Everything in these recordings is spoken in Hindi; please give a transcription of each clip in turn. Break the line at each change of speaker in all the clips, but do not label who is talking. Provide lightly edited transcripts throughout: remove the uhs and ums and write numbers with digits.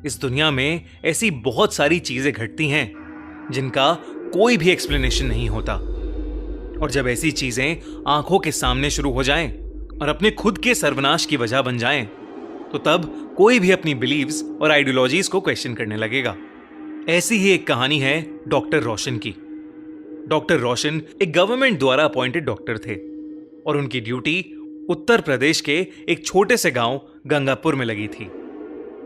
इस दुनिया में ऐसी बहुत सारी चीजें घटती हैं जिनका कोई भी एक्सप्लेनेशन नहीं होता, और जब ऐसी चीजें आंखों के सामने शुरू हो जाएं और अपने खुद के सर्वनाश की वजह बन जाएं, तो तब कोई भी अपनी बिलीव्स और आइडियोलॉजीज को क्वेश्चन करने लगेगा। ऐसी ही एक कहानी है डॉक्टर रोशन की। डॉक्टर रोशन एक गवर्नमेंट द्वारा अपॉइंटेड डॉक्टर थे और उनकी ड्यूटी उत्तर प्रदेश के एक छोटे से गांव गंगापुर में लगी थी।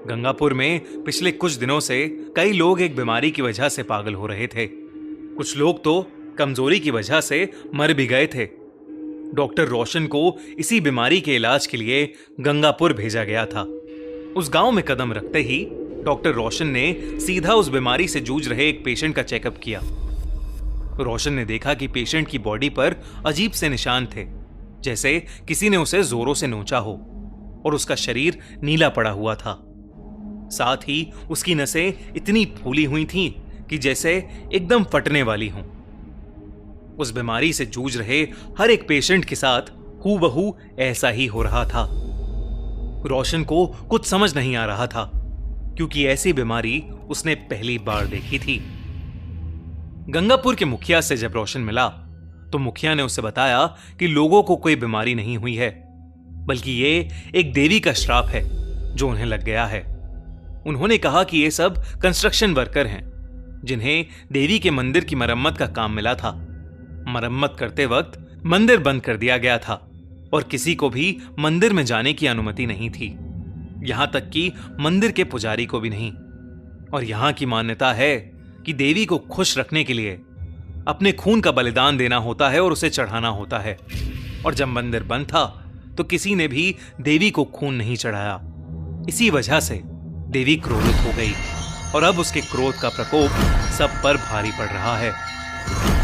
गंगापुर में पिछले कुछ दिनों से कई लोग एक बीमारी की वजह से पागल हो रहे थे। कुछ लोग तो कमजोरी की वजह से मर भी गए थे। डॉक्टर रोशन को इसी बीमारी के इलाज के लिए गंगापुर भेजा गया था। उस गांव में कदम रखते ही डॉक्टर रोशन ने सीधा उस बीमारी से जूझ रहे एक पेशेंट का चेकअप किया। रोशन ने देखा कि पेशेंट की बॉडी पर अजीब से निशान थे, जैसे किसी ने उसे जोरों से नोचा हो, और उसका शरीर नीला पड़ा हुआ था। साथ ही उसकी नसें इतनी फूली हुई थीं कि जैसे एकदम फटने वाली हों। उस बीमारी से जूझ रहे हर एक पेशेंट के साथ हूबहू ऐसा ही हो रहा था। रोशन को कुछ समझ नहीं आ रहा था, क्योंकि ऐसी बीमारी उसने पहली बार देखी थी। गंगापुर के मुखिया से जब रोशन मिला तो मुखिया ने उसे बताया कि लोगों को कोई बीमारी नहीं हुई है, बल्कि ये एक देवी का श्राप है जो उन्हें लग गया है। उन्होंने कहा कि ये सब कंस्ट्रक्शन वर्कर हैं जिन्हें देवी के मंदिर की मरम्मत का काम मिला था। मरम्मत करते वक्त मंदिर बंद कर दिया गया था और किसी को भी मंदिर में जाने की अनुमति नहीं थी, यहां तक कि मंदिर के पुजारी को भी नहीं। और यहां की मान्यता है कि देवी को खुश रखने के लिए अपने खून का बलिदान देना होता है और उसे चढ़ाना होता है। और जब मंदिर बंद था तो किसी ने भी देवी को खून नहीं चढ़ाया। इसी वजह से देवी क्रोधित हो गई और अब उसके क्रोध का प्रकोप सब पर भारी पड़ रहा है।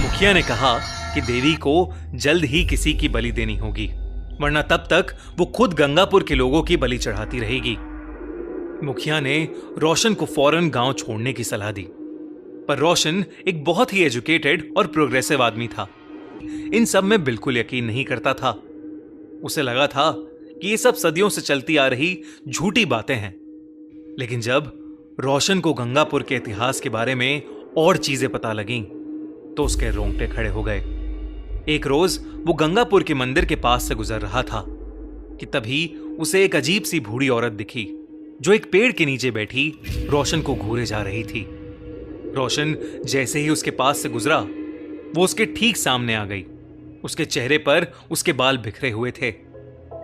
मुखिया ने कहा कि देवी को जल्द ही किसी की बलि देनी होगी, वरना तब तक वो खुद गंगापुर के लोगों की बलि चढ़ाती रहेगी। मुखिया ने रोशन को फौरन गांव छोड़ने की सलाह दी, पर रोशन एक बहुत ही एजुकेटेड और प्रोग्रेसिव आदमी था। इन सब में बिल्कुल यकीन नहीं करता था। उसे लगा था कि ये सब सदियों से चलती आ रही झूठी बातें हैं। लेकिन जब रोशन को गंगापुर के इतिहास के बारे में और चीजें पता लगीं, तो उसके रोंगटे खड़े हो गए। एक रोज वो गंगापुर के मंदिर के पास से गुजर रहा था कि तभी उसे एक अजीब सी बूढ़ी औरत दिखी जो एक पेड़ के नीचे बैठी रोशन को घूरे जा रही थी। रोशन जैसे ही उसके पास से गुजरा, वो उसके ठीक सामने आ गई। उसके चेहरे पर उसके बाल बिखरे हुए थे।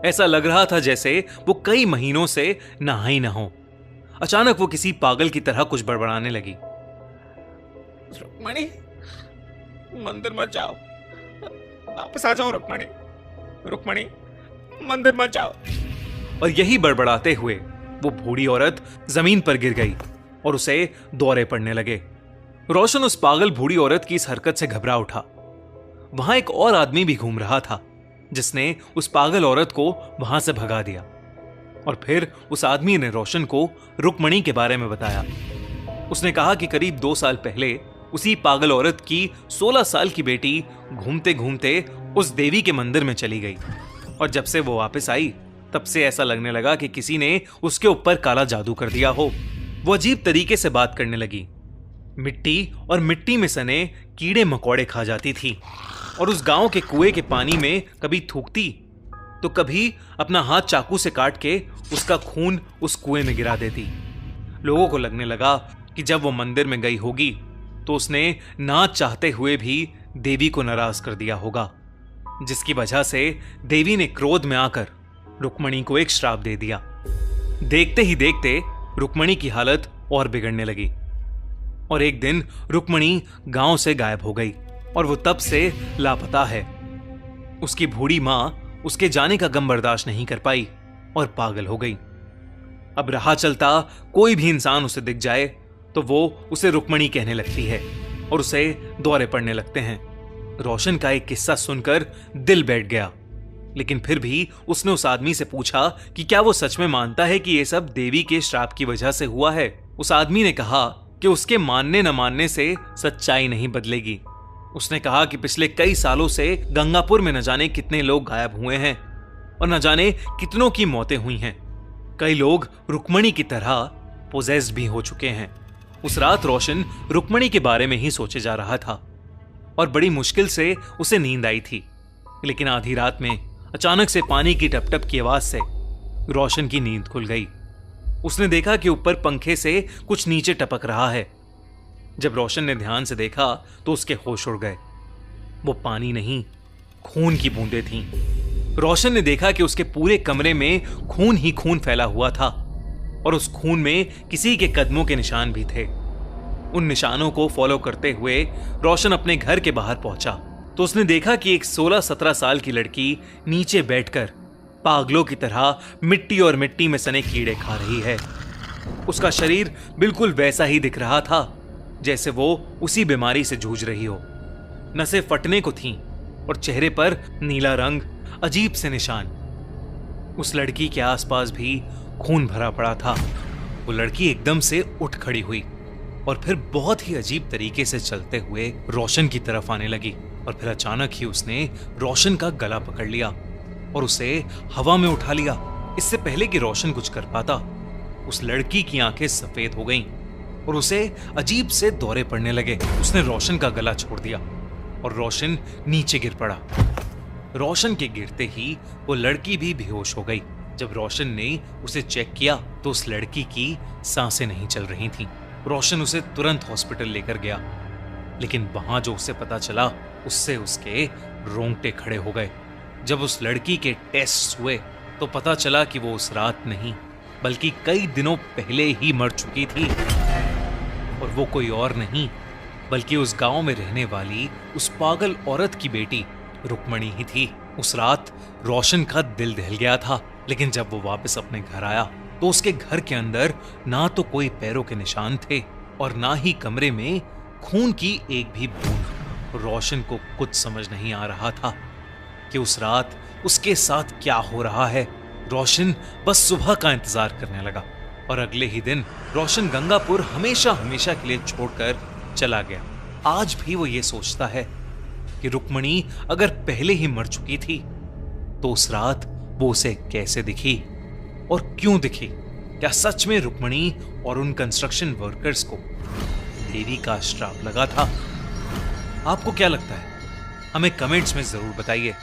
ऐसा लग रहा था जैसे वो कई महीनों से नहाई न हो। अचानक वो किसी पागल की तरह कुछ बड़बड़ाने लगी।
रुक्मणी, मंदिर मत जाओ, वापस आ जाओ। रुक्मणी, रुक्मणी, मंदिर मत जाओ।
और यही बड़बड़ाते हुए वो बूढ़ी औरत जमीन पर गिर गई और उसे दौरे पड़ने लगे। रोशन उस पागल बूढ़ी औरत की इस हरकत से घबरा उठा। वहां एक और आदमी भी घूम रहा था जिसने उस पागल औरत को वहां से भगा दिया। और फिर उस आदमी ने रोशन को रुक्मणी के बारे में बताया। उसने कहा कि करीब 2 साल पहले उसी पागल औरत की 16 साल की बेटी घूमते घूमते उस देवी के मंदिर में चली गई, और जब से वो वापस आई तब से ऐसा लगने लगा कि किसी ने उसके ऊपर काला जादू कर दिया हो। वो अजीब तरीके से बात करने लगी। मिट्टी और मिट्टी में सने कीड़े मकोड़े खा जाती थी और उस गांव के कुएं के पानी में कभी थूकती तो कभी अपना हाथ चाकू से काट के उसका खून उस कुएं में गिरा देती। लोगों को लगने लगा कि जब वो मंदिर में गई होगी तो उसने ना चाहते हुए भी देवी को नाराज कर दिया होगा, जिसकी वजह से देवी ने क्रोध में आकर रुक्मणी को एक श्राप दे दिया। देखते ही देखते रुक्मणी की हालत और बिगड़ने लगी और एक दिन रुक्मणी गांव से गायब हो गई और वो तब से लापता है। उसकी बूढ़ी मां उसके जाने का गम बर्दाश्त नहीं कर पाई और पागल हो गई। अब राह चलता कोई भी इंसान उसे दिख जाए तो वो उसे रुक्मणी कहने लगती है और उसे दौरे पड़ने लगते हैं। रोशन का एक किस्सा सुनकर दिल बैठ गया, लेकिन फिर भी उसने उस आदमी से पूछा कि क्या वो सच में मानता है कि ये सब देवी के श्राप की वजह से हुआ है। उस आदमी ने कहा कि उसके मानने न मानने से सच्चाई नहीं बदलेगी। उसने कहा कि पिछले कई सालों से गंगापुर में न जाने कितने लोग गायब हुए हैं और न जाने कितनों की मौतें हुई हैं। कई लोग रुक्मणी की तरह पोजेस्ड भी हो चुके हैं। उस रात रोशन रुक्मणी के बारे में ही सोचे जा रहा था और बड़ी मुश्किल से उसे नींद आई थी। लेकिन आधी रात में अचानक से पानी की टपटप की आवाज से रोशन की नींद खुल गई। उसने देखा कि ऊपर पंखे से कुछ नीचे टपक रहा है। जब रोशन ने ध्यान से देखा तो उसके होश उड़ गए। वो पानी नहीं, खून की बूंदें थीं। रोशन ने देखा कि उसके पूरे कमरे में खून ही खून फैला हुआ था और उस खून में किसी के कदमों के निशान भी थे। उन निशानों को फॉलो करते हुए रोशन अपने घर के बाहर पहुंचा तो उसने देखा कि एक 16-17 साल की लड़की नीचे बैठकर पागलों की तरह मिट्टी और मिट्टी में सने कीड़े खा रही है। उसका शरीर बिल्कुल वैसा ही दिख रहा था जैसे वो उसी बीमारी से जूझ रही हो। नसें फटने को थीं और चेहरे पर नीला रंग, अजीब से निशान। उस लड़की के आसपास भी खून भरा पड़ा था। वो लड़की एकदम से उठ खड़ी हुई और फिर बहुत ही अजीब तरीके से चलते हुए रोशन की तरफ आने लगी और फिर अचानक ही उसने रोशन का गला पकड़ लिया और उसे हवा में उठा लिया। इससे पहले कि रोशन कुछ कर पाता, उस लड़की की आंखें सफेद हो गईं और उसे अजीब से दौरे पड़ने लगे। उसने रोशन का गला छोड़ दिया और रोशन नीचे गिर पड़ा। रोशन के गिरते ही वो लड़की भी बेहोश हो गई। जब रोशन ने उसे चेक किया तो उस लड़की की सांसें नहीं चल रही थीं। रोशन उसे तुरंत हॉस्पिटल लेकर गया, लेकिन वहां जो उसे पता चला उससे उसके रोंगटे खड़े हो गए। जब उस लड़की के टेस्ट हुए तो पता चला कि वो उस रात नहीं बल्कि कई दिनों पहले ही मर चुकी थी और वो कोई और नहीं बल्कि उस गांव में रहने वाली उस पागल औरत की बेटी रुक्मणी ही थी। उस रात रोशन का दिल दहल गया था, लेकिन जब वो वापस अपने घर आया तो उसके घर के अंदर ना तो कोई पैरों के निशान थे और ना ही कमरे में खून की एक भी बूंद। रोशन को कुछ समझ नहीं आ रहा था कि उस रात उसके साथ क्या हो रहा है। रोशन बस सुबह का इंतजार करने लगा और अगले ही दिन रोशन गंगापुर हमेशा हमेशा के लिए छोड़कर चला गया। आज भी वो ये सोचता है कि रुक्मणी अगर पहले ही मर चुकी थी तो उस रात वो उसे कैसे दिखी और क्यों दिखी। क्या सच में रुक्मणी और उन कंस्ट्रक्शन वर्कर्स को देवी का श्राप लगा था? आपको क्या लगता है? हमें कमेंट्स में जरूर बताइए।